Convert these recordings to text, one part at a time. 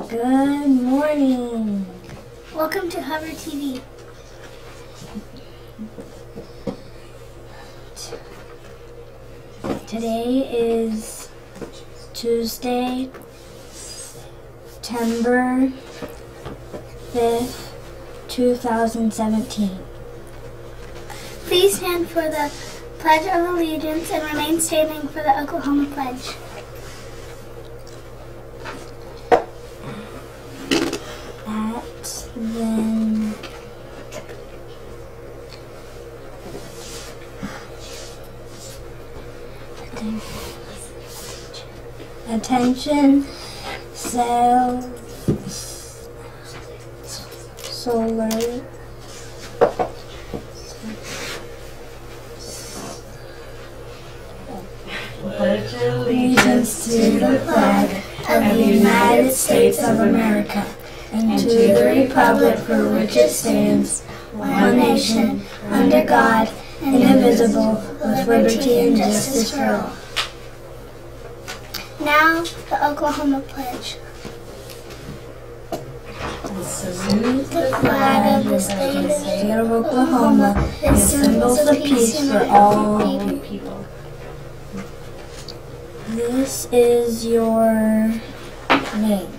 Good morning. Welcome to Hubbard TV. Today is Tuesday, September 5th, 2017. Please stand for the Pledge of Allegiance and remain standing for the Oklahoma Pledge. Then attention, solar pledge allegiance to the flag of the United States of America and to the republic for which it stands, one nation, under God, indivisible, with liberty and justice for all. Now, the Oklahoma Pledge. Salute The flag of the state of Oklahoma is symbols of peace for all people. This is your name.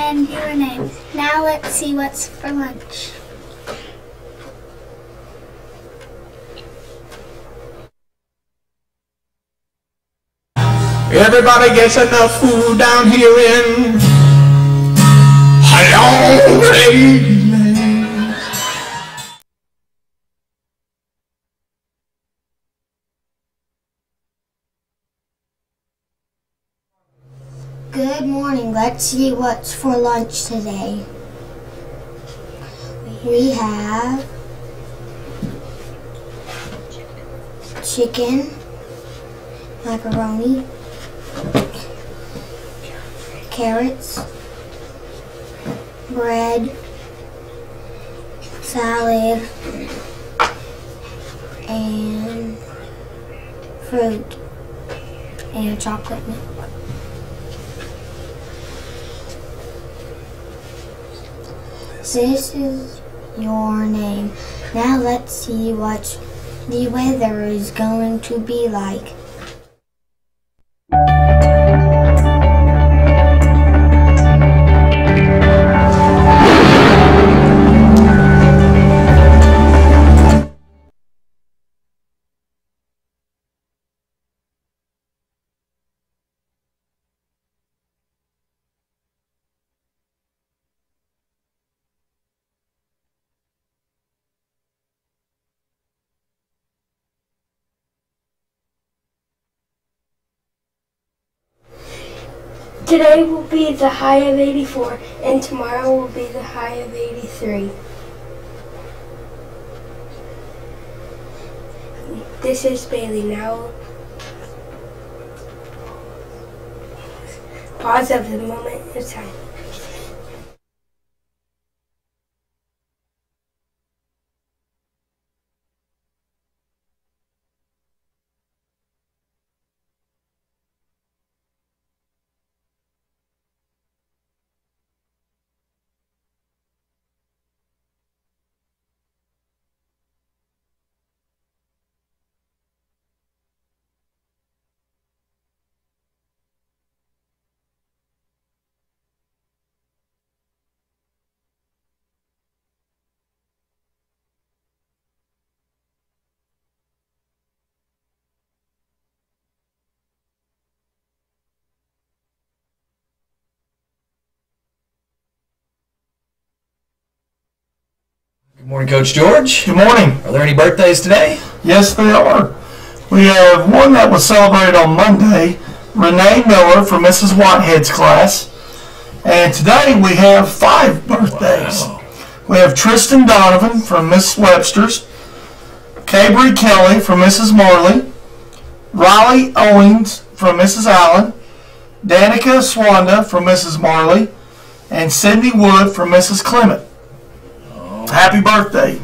And your name. Now let's see what's for lunch. Everybody gets enough food down here in Hungary. Good morning. Let's see what's for lunch today. We have chicken, macaroni, carrots, bread, salad, and fruit, and chocolate milk. This is your name. Now let's see what the weather is going to be like. Today will be the high of 84, and tomorrow will be the high of 83. This is Bailey. Now, pause of the moment of time. Good morning, Coach George. Good morning. Are there any birthdays today? Yes, they are. We have one that was celebrated on Monday, Renee Miller from Mrs. Whitehead's class. And today we have 5 birthdays. Wow. We have Tristan Donovan from Miss Webster's, Cabry Kelly from Mrs. Marley, Riley Owens from Mrs. Allen, Danica Swanda from Mrs. Marley, and Cindy Wood from Mrs. Clement. Happy birthday.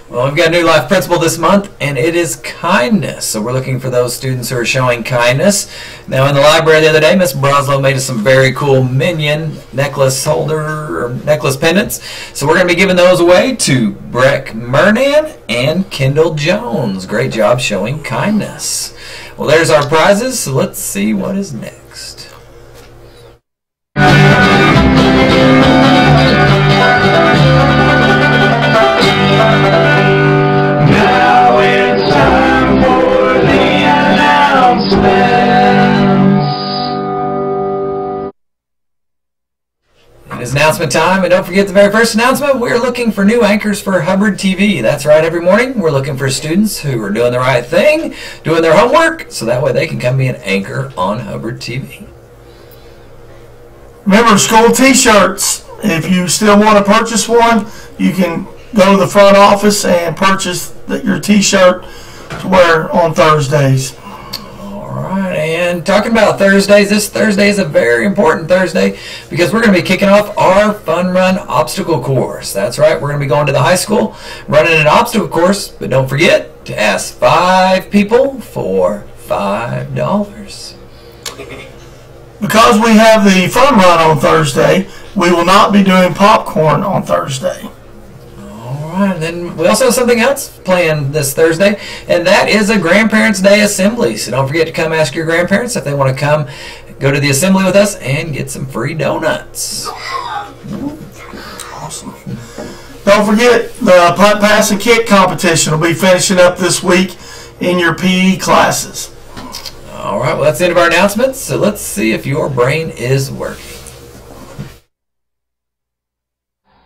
Well, we've got a new life principle this month, and it is kindness. So we're looking for those students who are showing kindness. Now, in the library the other day, Miss Broslow made us some very cool minion necklace holder or necklace pendants. So we're going to be giving those away to Breck Mernan and Kendall Jones. Great job showing kindness. Well, there's our prizes, so let's see what is next. Now it's time for the announcements. It is announcement time, and don't forget the very first announcement. We're looking for new anchors for Hubbard TV. That's right, every morning we're looking for students who are doing the right thing, doing their homework, so that way they can come be an anchor on Hubbard TV. Remember, school t-shirts. If you still want to purchase one, you can go to the front office and purchase your t-shirt to wear on Thursdays. All right, and talking about Thursdays, this Thursday is a very important Thursday because we're going to be kicking off our Fun Run obstacle course. That's right, we're going to be going to the high school, running an obstacle course, but don't forget to ask 5 people for $5. Because we have the Fun Run on Thursday, we will not be doing popcorn on Thursday. All right, and then we also have something else planned this Thursday, and that is a Grandparents' Day assembly. So don't forget to come ask your grandparents if they want to come go to the assembly with us and get some free donuts. Awesome. Don't forget the punt, pass, and kick competition will be finishing up this week in your PE classes. All right, well, that's the end of our announcements, so let's see if your brain is working.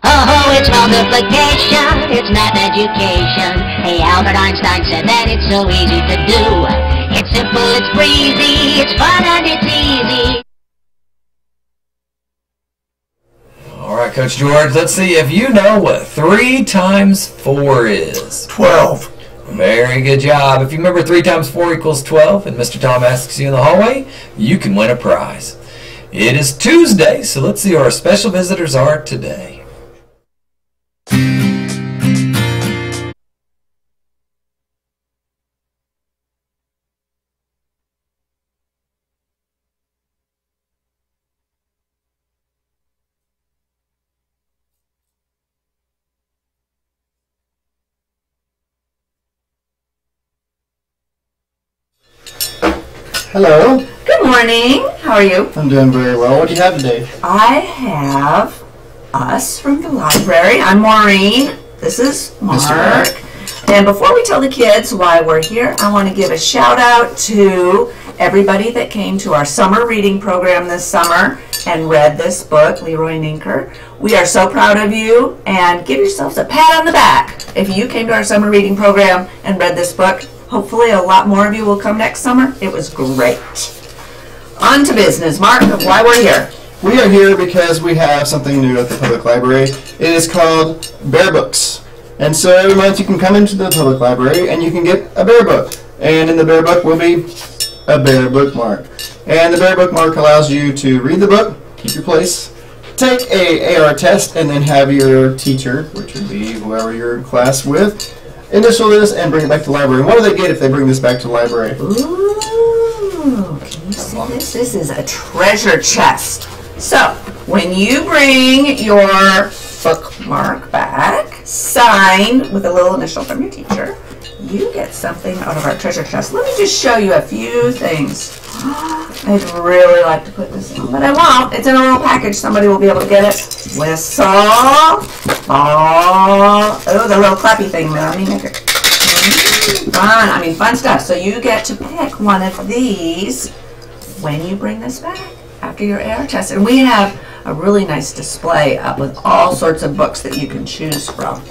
Oh, it's multiplication, it's math education. Hey, Albert Einstein said that it's so easy to do. It's simple, it's breezy, it's fun and it's easy. All right, Coach George, let's see if you know what 3 times 4 is. 12. Very good job. If you remember 3 times 4 equals 12, and Mr. Tom asks you in the hallway, you can win a prize. It is Tuesday, so let's see who our special visitors are today. Hello. Good morning. How are you? I'm doing very well. What do you have today? I have us from the library. I'm Maureen. This is Mark. And before we tell the kids why we're here, I want to give a shout out to everybody that came to our summer reading program this summer and read this book, Leroy Ninker. We are so proud of you, and give yourselves a pat on the back if you came to our summer reading program and read this book. Hopefully a lot more of you will come next summer. It was great. On to business. Mark, why we're here. We are here because we have something new at the public library. It is called Bear Books. And so every month you can come into the public library and you can get a bear book. And in the bear book will be a bear bookmark. And the bear bookmark allows you to read the book, keep your place, take a AR test, and then have your teacher, which would be whoever you're in class with, initial this and bring it back to the library. What do they get if they bring this back to the library? Ooh, can you see this? This is a treasure chest. So, when you bring your bookmark back, signed with a little initial from your teacher, you get something out of our treasure chest. Let me just show you a few things. I'd really like to put this in, but I won't. It's in a little package. Somebody will be able to get it. Whistle. Oh, the little clappy thing there. Let me make it. Fun stuff. So you get to pick one of these when you bring this back after your AR test. And we have a really nice display up with all sorts of books that you can choose from.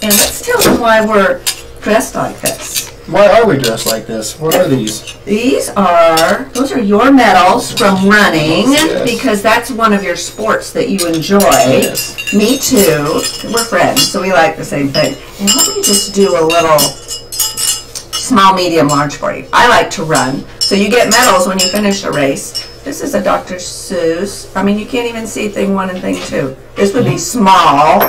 And let's tell them why we're dressed like this. Why are we dressed like this? What are these? Those are your medals from running, yes. Because that's one of your sports that you enjoy. Yes. Me too. We're friends, so we like the same thing. And let me just do a little small, medium, large for you. I like to run, so you get medals when you finish a race. This is a Dr. Seuss. I mean, you can't even see thing 1 and thing 2. This would be small.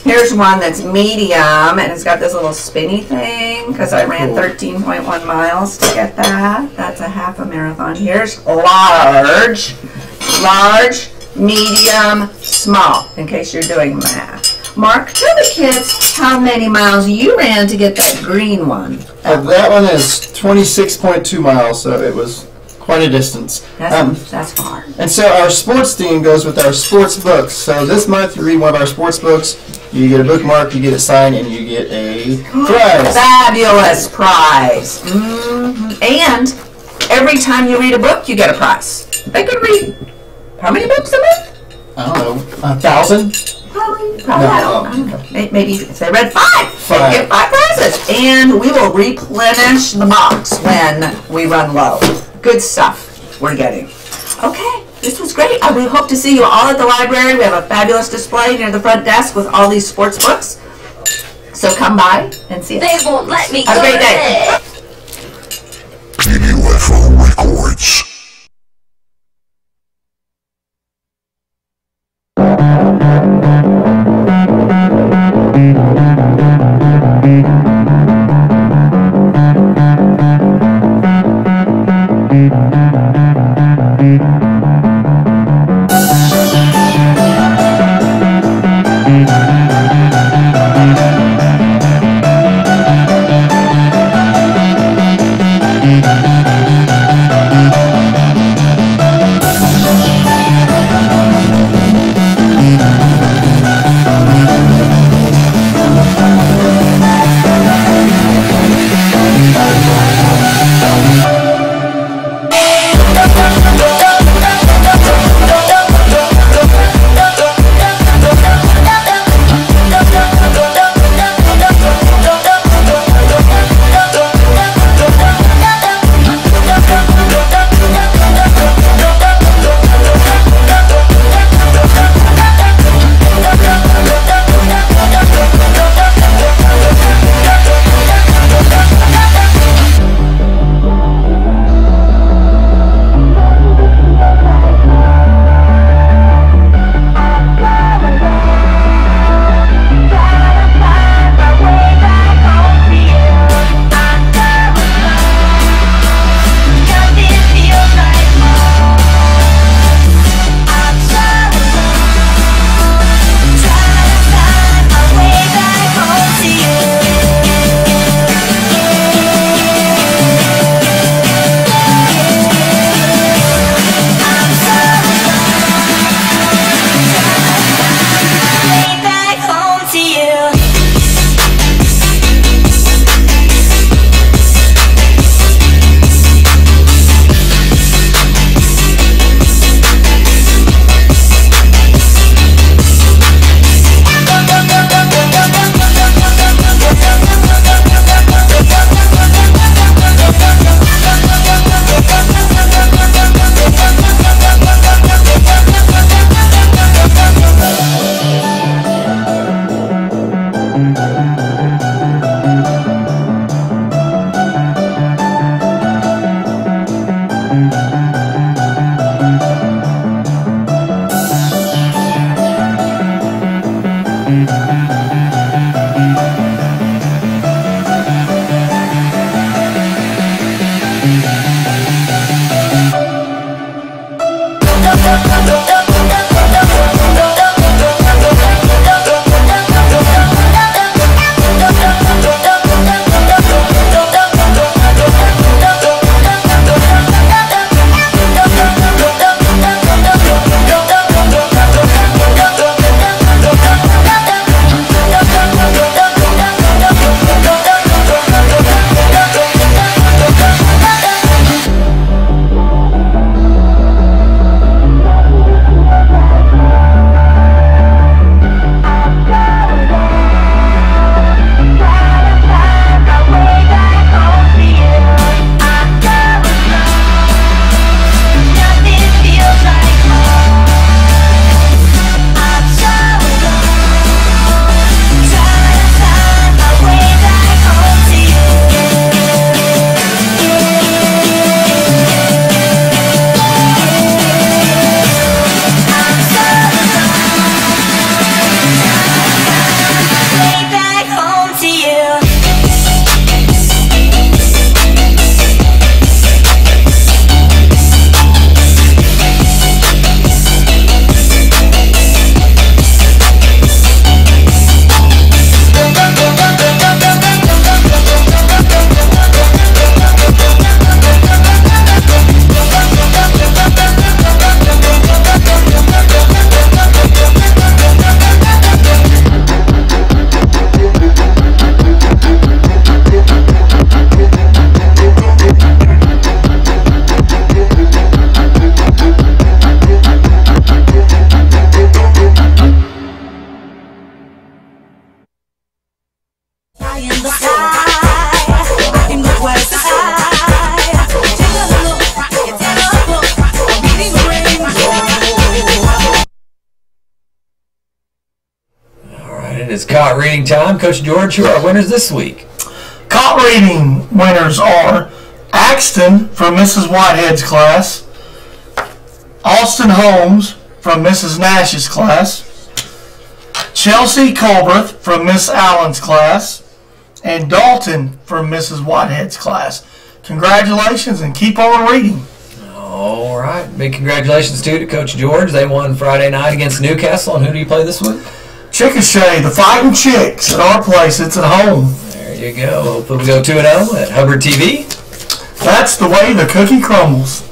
Here's one that's medium, and it's got this little spinny thing because I ran 13.1 miles to get that. That's a half a marathon. Here's large, medium, small, in case you're doing math. Mark, tell the kids how many miles you ran to get that green one. That one is 26.2 miles, so it was quite a distance. That's far. And so our sports theme goes with our sports books. So this month you read one of our sports books, you get a bookmark, you get it signed, and you get a prize. Fabulous prize. And every time you read a book, you get a prize. They could read how many books a month? I don't know, 1,000? Probably. No, I don't know. Maybe if they read 5, they get 5 prizes. And we will replenish the box when we run low. Good stuff we're getting. Okay, this was great. We hope to see you all at the library. We have a fabulous display near the front desk with all these sports books. So come by and see us. They won't let me Have a great day. UFO Records. it is caught reading time. Coach George, who are our winners this week? Caught reading winners are Axton from Mrs. Whitehead's class, Austin Holmes from Mrs. Nash's class, Chelsea Colbert from Miss Allen's class, and Dalton from Mrs. Whitehead's class. Congratulations and keep on reading. All right. Big congratulations to Coach George. They won Friday night against Newcastle. And who do you play this week? Chickasha, the Fighting Chicks at our place. It's at home. There you go. Hopefully we go 2-0 at Hubbard TV. That's the way the cookie crumbles.